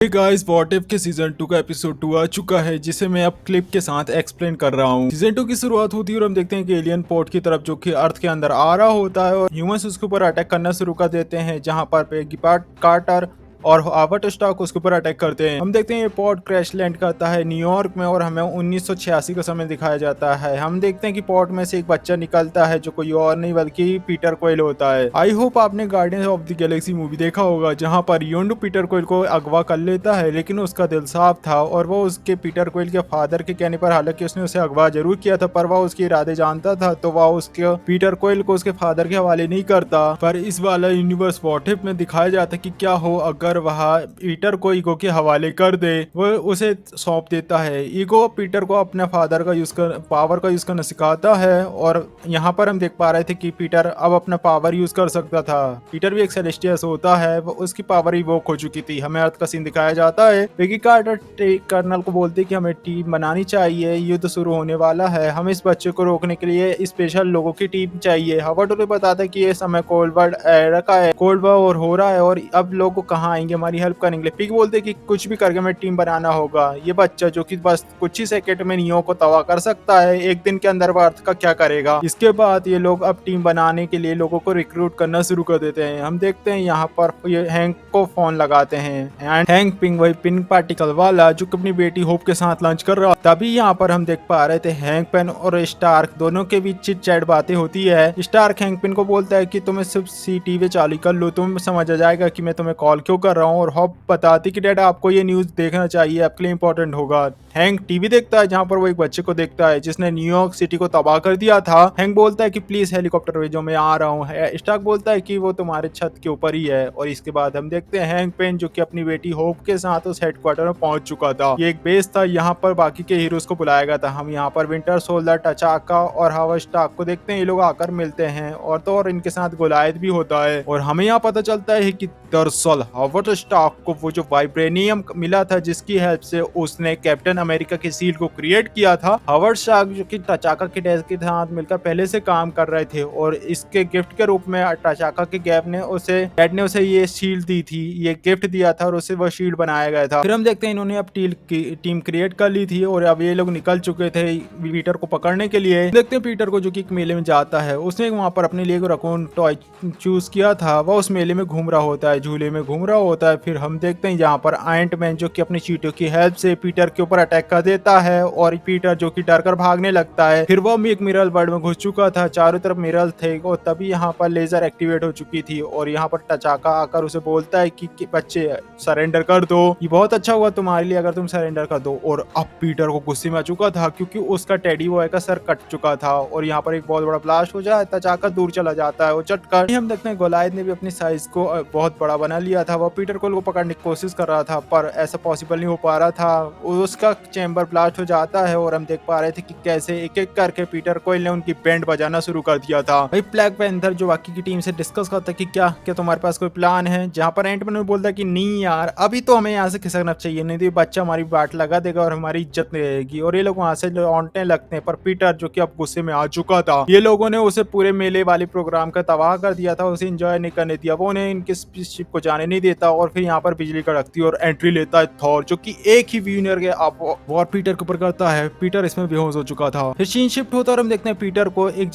Guys what if के season 2 का episode 2 आ चुका है जिसे मैं अब क्लिप के साथ एक्सप्लेन कर रहा हूँ। सीजन 2 की शुरुआत होती है और हम देखते हैं कि एलियन पोर्ट की तरफ जो कि अर्थ के अंदर आ रहा होता है और ह्यूमंस उसके ऊपर अटैक करना शुरू कर देते हैं, जहां पर पेगी कार्टर और हावर्ड स्टार्क उसके ऊपर अटैक करते हैं। हम देखते हैं ये पोर्ट क्रैश लैंड करता है न्यूयॉर्क में और हमें 1986 का समय दिखाया जाता है। हम देखते हैं कि पोर्ट में से एक बच्चा निकलता है जो कोई और नहीं बल्कि पीटर क्वेल होता है। आई होप आपने guardians of the Galaxy movie देखा होगा, जहां पर योंडू पीटर क्वेल को अगवा कर लेता है, लेकिन उसका दिल साफ था और वो उसके पीटर क्वेल के फादर के कहने पर, हालांकि उसने उसे अगवा जरूर किया था पर वह उसके इरादे जानता था, तो वह उसके पीटर क्वेल को उसके फादर के हवाले नहीं करता। पर इस वाला यूनिवर्स व्हाट इफ में दिखाया जाता कि क्या हो अगर वह पीटर को ईगो के हवाले कर दे। वो उसे सौंप देता है। ईगो पीटर को अपने फादर का पावर का यूज करना सिखाता है और यहाँ पर हम देख पा रहे थे कि पीटर अब अपना पावर यूज कर सकता था। पीटर भी एक सेलेस्टियस होता है, उसकी पावर इवोक हो चुकी थी। हमें अर्थ का सीन दिखाया जाता है। पेगी कार्टर कर्नल को बोलते कि हमें टीम बनानी चाहिए, युद्ध शुरू होने वाला है, हमें इस बच्चे को रोकने के लिए स्पेशल लोगों की टीम चाहिए। हावर्ड उन्हें बताता है कि ये समय कोल्ड वॉर एरा का है, कोल्ड वॉर हो रहा है और अब लोग कहाँ आएंगे हमारी हेल्प करने के लिए। पिग बोलते कि कुछ भी करके हमें टीम बनाना होगा। ये बच्चा जो कि बस कुछ ही सेकंड में नियो को तबाह कर सकता है, एक दिन के अंदर वो अर्थ का क्या करेगा। इसके बाद ये लोग अब टीम बनाने के लिए लोगों को रिक्रूट करना शुरू कर देते हैं। हम देखते हैं यहाँ पर ये हैंक को फोन लगाते हैं एंड हैंक पिंग वही पिंक पार्टिकल वाला जो अपनी बेटी होप के साथ लंच कर रहा। तभी यहाँ पर हम देख पा रहे थे हैंक पेन और स्टार्क दोनों के बीच चिट चैट बातें होती है। स्टार्क हैंक पेन को बोलता है कि तुम्हें सिर्फ सीटीवी चालू कर लो, तुम समझ आ जाएगा कि मैं तुम्हें कॉल क्यों कर रहा हूँ। और होप बताती कि डैड आपको ये न्यूज देखना चाहिए, आपके लिए इंपॉर्टेंट होगा। हैंक टीवी देखता है जहां पर वो एक बच्चे को देखता है जिसने न्यूयॉर्क सिटी को तबाह कर दिया था। हैंक बोलता है कि प्लीज हेलीकॉप्टर भेजो, मैं आ रहा हूँ। स्टार्क बोलता है कि वो तुम्हारे छत के ऊपर ही है। और इसके बाद हम देखते हैं हैंक पेन जो कि अपनी बेटी होप के साथ उस हेडक्वार्टर में पहुंच चुका था। ये एक बेस था, यहाँ पर बाकी के हीरोज को बुलाया गया था। हम यहाँ पर विंटर सोल्जर, टचाका और हावर्ड स्टार्क को देखते हैं। ये लोग आकर मिलते हैं और तो और इनके साथ गोलायत भी होता है। और हमें यहाँ पता चलता है कि दरअसल हावर्ड स्टार्क को वो जो वाइब्रेनियम मिला था जिसकी हेल्प से उसने कैप्टन अमेरिका की सील को क्रिएट किया था। हावर्ड स्टार्क जो कि टचाका के डैड के साथ मिलकर पहले से काम कर रहे थे और इसके गिफ्ट के रूप में टचाका के डैड ने उसे ये शील्ड दी थी, ये गिफ्ट दिया था और उसे वो शील्ड बनाया गया था। फिर हम देखते हैं इन्होंने अब टीम क्रिएट कर ली थी और अब ये लोग निकल चुके थे पीटर को पकड़ने के लिए। देखते हैं पीटर को जो कि एक मेले में जाता है, उसने वहां पर अपने लिए रकून टॉय चूज किया था। वह उस मेले में घूम रहा होता है, झूले में घूम रहा होता है। फिर हम देखते हैं यहाँ पर आयंट मैन जो कि अपनी चींटियों की हेल्प से पीटर के ऊपर अटैक कर देता है और पीटर जो कि डर कर भागने लगता है। फिर वो एक मिरर वर्ल्ड में घुस चुका था, चारों तरफ मिरर थे और तभी यहाँ पर लेजर एक्टिवेट हो चुकी थी और यहाँ पर टचाका आकर उसे बोलता है कि बच्चे सरेंडर कर दो, ये बहुत अच्छा हुआ तुम्हारे लिए अगर तुम सरेंडर कर दो। और अब पीटर को गुस्से में आ चुका था क्योंकि उसका टेडी बॉय का सर कट चुका था और यहाँ पर एक बहुत बड़ा ब्लास्ट हो जाए, टचाका दूर चला जाता है और चटकर हम देखते हैं गोलायत ने भी अपनी साइज को बहुत बड़ा बना लिया था। वो पीटर को पकड़ने की कोशिश कर रहा था पर ऐसा पॉसिबल नहीं हो पा रहा था। उसका चैम्बर ब्लास्ट हो जाता है और हम देख पा रहे थे कि कैसे एक एक करके पीटर कोयल ने उनकी बैंड बजाना शुरू कर दिया था। भाई ब्लैक पैंथर जो बाकी की टीम से डिस्कस करता है कि क्या क्या तुम्हारे पास कोई प्लान है, जहाँ पर एंटमैन बोलता है कि नहीं यार अभी तो हमें यहाँ से खिसकना चाहिए, नहीं तो बच्चा हमारी बाट लगा देगा और हमारी इज्जत नहीं रहेगी। और ये लोग वहां से लौटने लगते हैं पर पीटर जो कि अब गुस्से में आ चुका था, ये लोगों ने उसे पूरे मेले वाले प्रोग्राम का तबाह कर दिया था, उसे एंजॉय नहीं करने दिया, वो उन्हें इनके स्पेसशिप को जाने नहीं देता। और फिर यहाँ पर बिजली कड़कती है और एंट्री लेता है थॉर जो कि एक ही व्यूनर के वॉर पीटर के ऊपर करता है। पीटर इसमें बेहोश हो चुका था। फिर सीन शिफ्ट होता है और हम देखते हैं पीटर को एक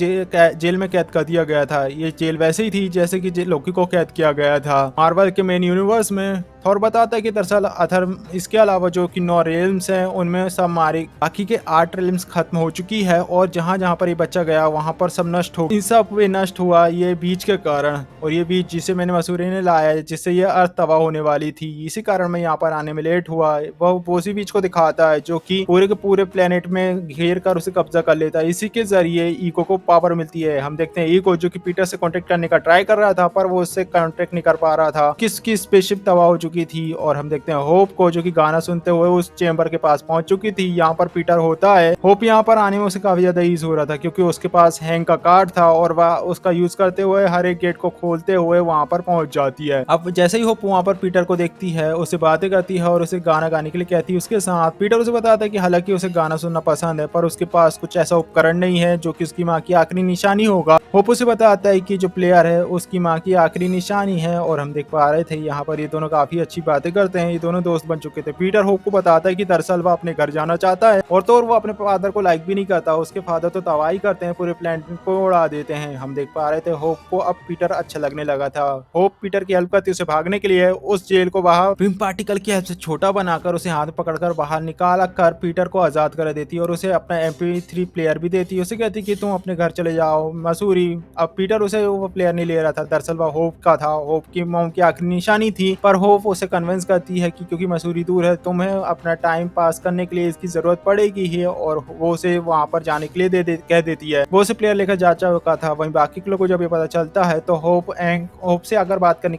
जेल में कैद कर दिया गया था। ये जेल वैसे ही थी जैसे कि लोकी को कैद किया गया था मार्वल के मेन यूनिवर्स में। थॉर बताता है कि दरअसल अथर इसके अलावा जो कि 9 रेल्म्स हैं उनमें सब मारे, बाकी के 8 रेल्म्स खत्म हो चुकी है और जहां जहां पर ये बच्चा गया वहां पर सब नष्ट हो, इन सब पे नष्ट हुआ ये बीज के कारण। और ये बीज जिसे मैंने मसूरी ने लाया है जिससे ये अर्थ तबाह होने वाली थी, इसी कारण मैं यहाँ पर आने में लेट हुआ। वह उसी बीज को दिखाता है जो कि पूरे के पूरे प्लेनेट में घेर कर उसे कब्जा कर लेता है। इसी के जरिए ईको को पावर मिलती है। हम देखते हैं ईको जो कि पीटर से कॉन्टेक्ट करने का ट्राई कर रहा था पर वो उससे कॉन्टेक्ट नहीं कर पा रहा था, किसकी स्पेसशिप तबाह हो चुकी थी। और हम देखते हैं होप को जो कि गाना सुनते हुए उस चेंबर के पास पहुंच चुकी थी। यहाँ पर पीटर होता है, होप यहाँ पर आने में उसे काफी ज्यादा ईज हो रहा था क्योंकि उसके पास हैंग का कार्ड था और वह उसका यूज करते हुए हर एक गेट को खोलते हुए वहां पर पहुंच जाती है। अब जैसे ही होप वहाँ पर पीटर को देखती है, उससे बातें करती है और उसे गाना गाने के लिए कहती है उसके साथ। पीटर उसे बताता है कि हालांकि उसे गाना सुनना पसंद है पर उसके पास कुछ ऐसा उपकरण नहीं है जो कि उसकी माँ की आखिरी निशानी होगा। होप उसे बताता है कि जो प्लेयर है उसकी माँ की आखिरी निशानी है और हम देख पा रहे थे यहाँ पर ये दोनों काफी अच्छी बातें करते हैं। ये दोनों दोस्त बन चुके थे। पीटर होप को बताता है कि दरअसल वो अपने घर जाना चाहता है और तो और वो अपने फादर को लाइक भी नहीं करता। उसके फादर तो तबाही करते हैं, पूरे प्लान को उड़ा देते हैं। हम देख पा रहे थे होप को अब पीटर अच्छा लगने लगा था। होप पीटर की हेल्प करती है उसे भागने के लिए। उस जेल को बाहर बिम पार्टिकल की हेल्प से छोटा बनाकर उसे हाथ पकड़कर बाहर निकाल कर पीटर को आजाद कर देती है और उसे अपना MP3 प्लेयर भी देती है। उसे कहती है कि तुम अपने घर चले जाओ मसूरी। अब पीटर उसे वो प्लेयर नहीं ले रहा था, दरअसल वह होप का था। होप की मॉम की आखिरी निशानी थी, पर होप उसे कन्विंस करती है कि क्योंकि मसूरी दूर है तुम्हें अपना टाइम पास करने के लिए इसकी जरूरत पड़ेगी ही, और वो उसे वहां पर जाने के लिए कह देती है। वो उसे प्लेयर लेकर जा चुका था। वहीं बाकी के लोगों को जब ये पता चलता है तो होप से अगर बात करने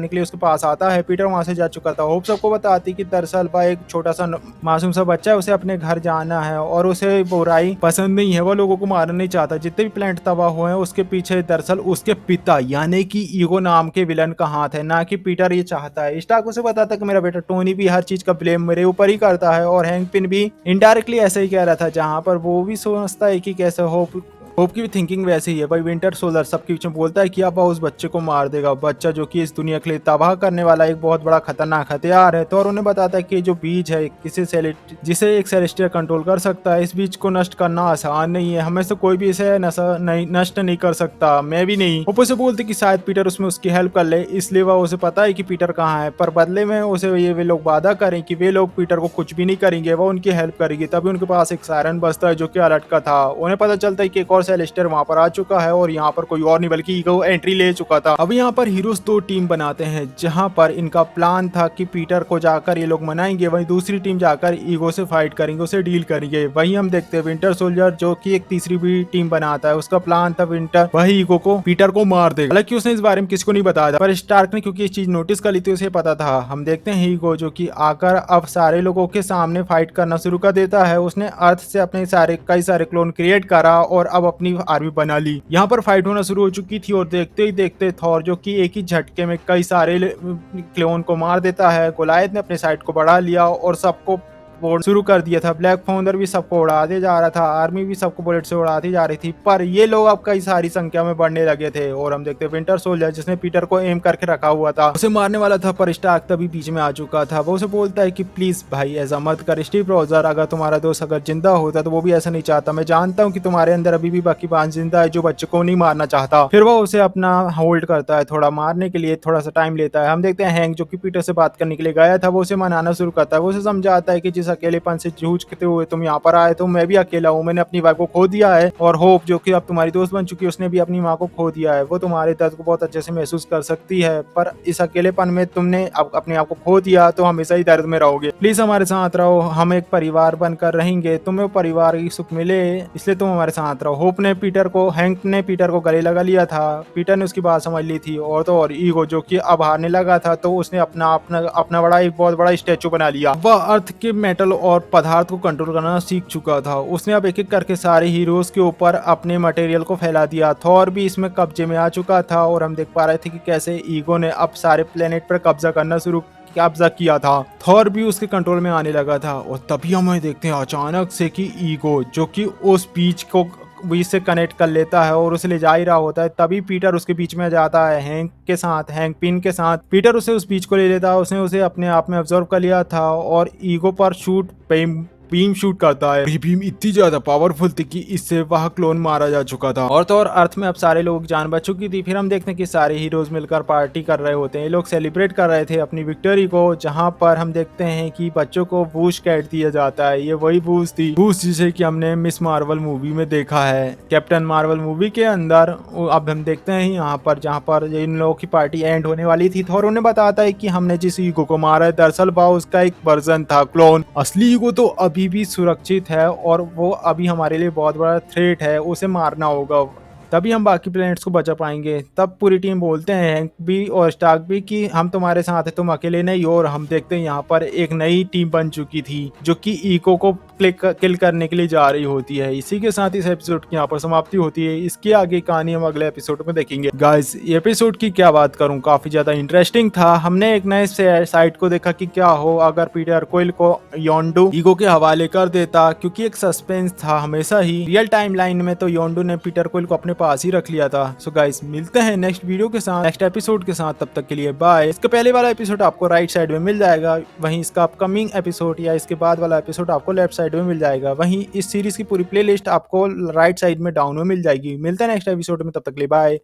के लिए उसके पास आता है। पीटर वहां से जा चुका था। होप सबको बताती कि दरअसल वह एक छोटा सा मासूम सा बच्चा है, उसे अपने घर जाना है और उसे बुराई पसंद नहीं है। वो लोगों को मारना नहीं चाहता। जितने भी प्लांट तबाह हुए हैं उसके पीछे दरअसल उसके पिता यानी कि ईगो नाम के विलन का हाथ है, ना कि पीटर ये चाहता है। स्टार्क उसे बताता है कि मेरा बेटा टोनी भी हर चीज का ब्लेम मेरे ऊपर ही करता है और हैंक पिन भी इनडायरेक्टली ऐसे ही कह रहा था, जहां पर वो भी सोचता है कि कैसे होप की भी थिंकिंग वैसे ही है। भाई विंटर सोल्जर सबके बीच में बोलता है कि अब वह उस बच्चे को मार देगा, बच्चा जो कि इस दुनिया के लिए तबाह करने वाला एक बहुत बड़ा खतरनाक हथियार है। तो और उन्हें बताता है कि जो बीज है जिसे एक सेलेस्टियल कंट्रोल कर सकता है, इस बीज को नष्ट करना आसान नहीं है। हमें से कोई भी इसे नष्ट नहीं कर सकता, मैं भी नहीं। होप उसे बोलते कि शायद पीटर उसमें उसकी हेल्प कर ले, इसलिए वह उसे पता है कि पीटर कहाँ है, पर बदले में उसे ये वे लोग वादा करें कि वे लोग पीटर को कुछ भी नहीं करेंगे, वह उनकी हेल्प करेगी। तभी उनके पास एक सायरन बजता है जो कि अलर्ट का था। उन्हें पता चलता है कि एक और सेलेस्टियल वहां पर आ चुका है और यहाँ पर कोई और नहीं बल्कि ईगो एंट्री ले चुका था। अब यहाँ पर हीरोज दो टीम बनाते हैं, जहां पर इनका प्लान था कि पीटर को जाकर ये लोग मनाएंगे, वहीं दूसरी टीम जाकर ईगो से फाइट करेंगे, उसे डील करेंगे। वहीं हम देखते हैं विंटर सोल्जर जो कि एक तीसरी भी टीम बनाता है। उसका प्लान था विंटर वही ईगो को पीटर को मार देगा। हालांकि उसने इस बारे में किसी को नहीं बताया था, पर स्टार्क ने क्योंकि इस चीज नोटिस कर ली थी उसे पता था। हम देखते हैं ईगो जो कि आकर अब सारे लोगों के सामने फाइट करना शुरू कर देता है। उसने अर्थ से अपने कई सारे क्लोन क्रिएट करा और अब अपनी आर्मी बना ली। यहाँ पर फाइट होना शुरू हो चुकी थी और देखते ही देखते थॉर जो कि एक ही झटके में कई सारे क्लोन को मार देता है। गोलायत ने अपने साइड को बढ़ा लिया और सबको शुरू कर दिया था। ब्लैक फाउंडर भी सबको उड़ाते जा रहा था, आर्मी भी सबको बुलेट से उड़ाती जा रही थी, पर ये लोग अब कई सारी संख्या में बढ़ने लगे थे। और हम देखते विंटर सोल्जर जिसने पीटर को एम करके रखा हुआ था उसे मारने वाला था, पर स्टार्क तभी बीच में आ चुका था। वो उसे बोलता है कि प्लीज भाई ऐसा मत कर स्टीव रोजर, अगर तुम्हारा दोस्त अगर जिंदा होता तो वो भी ऐसा नहीं चाहता। मैं जानता हूँ कि तुम्हारे अंदर अभी भी बाकी 5 जिंदा है जो बच्चे को नहीं मारना चाहता। फिर वो उसे अपना होल्ड करता है, थोड़ा मारने के लिए थोड़ा सा टाइम लेता है। हम देखते हैं हैंक जो कि पीटर से बात करने के लिए गया था, वो उसे मनाना शुरू करता है। वो उसे समझाता है कि जिस अकेलेपन से जूझते हुए तुम यहाँ पर आए तो मैं भी अकेला हूँ, मैंने अपनी वाइफ को खो दिया है, और होप जो कि अब तुम्हारी दोस्त बन चुकी है उसने भी अपनी माँ को खो दिया है। वो तुम्हारे दर्द को बहुत अच्छे से महसूस कर सकती है, पर इस अकेलेपन में तुमने अपने आप को खो दिया तो हमेशा ही दर्द में रहोगे। प्लीज हमारे साथ रहो, हम एक परिवार बनकर रहेंगे, तुम्हें परिवार की सुख मिले इसलिए तुम हमारे साथ रहो। हैंक ने पीटर को गले लगा लिया था। पीटर ने उसकी बात समझ ली थी और तो और ईगो जो कि अब हारने लगा था तो उसने अपना बड़ा एक बहुत बड़ा स्टैचू बना लिया। वह अर्थ के मेटल और पदार्थ को कंट्रोल करना सीख चुका था। उसने अब एक एक करके सारे हीरोज के ऊपर अपने मटेरियल को फैला दिया। थॉर भी इसमें कब्जे में आ चुका था और हम देख पा रहे थे कि कैसे ईगो ने अब सारे प्लेनेट पर कब्जा किया था। थॉर भी उसके कंट्रोल में आने लगा था और तभी हम देखते हैं अचानक से कि ईगो जो कि उस बीच को बीच से कनेक्ट कर लेता है और उसे ले जा ही रहा होता है। तभी पीटर उसके बीच में जाता है हैंक पिन के साथ। पीटर उसे उस बीच को ले लेता है। उसने उसे अपने आप में ऑब्जर्व कर लिया था और ईगो पर बीम शूट करता है। ये बीम इतनी ज्यादा पावरफुल थी कि इससे वह क्लोन मारा जा चुका था और तो और अर्थ में अब सारे लोग जान बच चुकी थी। फिर हम देखते हैं कि सारे हीरोज मिलकर पार्टी कर रहे होते हैं। ये लोग सेलिब्रेट कर रहे थे अपनी विक्टोरी को, जहां पर हम देखते हैं कि बच्चों को बूस्ट कैट दिया जाता है। ये वही बूस्ट थी, बूस्ट जिसे कि हमने मिस मार्वल मूवी में देखा है, कैप्टन मार्वल मूवी के अंदर। अब हम देखते हैं यहाँ पर जहाँ पर इन लोगों की पार्टी एंड होने वाली थी। थॉर उन्हें बताता है कि हमने जिस ईगो को मारा है दरअसल वह उसका एक वर्जन था, क्लोन। असली ईगो तो अभी भी सुरक्षित है और वो अभी हमारे लिए बहुत बड़ा थ्रेट है, उसे मारना होगा। तभी हम बाकी प्लेनेट्स को बचा पाएंगे। तब पूरी टीम बोलते हैं हैंक भी और स्टार्क भी कि हम तुम्हारे साथ है, तुम अकेले नहीं हो। और हम देखते हैं यहाँ पर एक नई टीम बन चुकी थी जो कि इको को किल करने के लिए जा रही होती है। इसी के साथ इस एपिसोड की यहाँ पर समाप्ति होती है। इसकी आगे कहानी हम अगले एपिसोड में देखेंगे। गाइस एपिसोड की क्या बात करूं, काफी ज्यादा इंटरेस्टिंग था। हमने एक नए साइट को देखा कि क्या हो अगर पीटर क्विल को योंडू ईगो के हवाले कर देता, क्योंकि एक सस्पेंस था हमेशा ही। रियल टाइम लाइन में तो योंडू ने पीटर क्विल को अपने पास ही रख लिया था। सो गाइस मिलते हैं नेक्स्ट वीडियो के साथ, नेक्स्ट एपिसोड के साथ। तब तक के लिए बाय। इसके पहले वाला एपिसोड आपको राइट साइड में मिल जाएगा, वहीं इसका अपकमिंग एपिसोड या इसके बाद वाला एपिसोड आपको लेफ्ट साइड में मिल जाएगा। वहीं इस सीरीज की पूरी प्लेलिस्ट आपको राइट साइड में डाउन में मिल जाएगी। मिलते हैं नेक्स्ट एपिसोड में, तब तक के लिए बाय।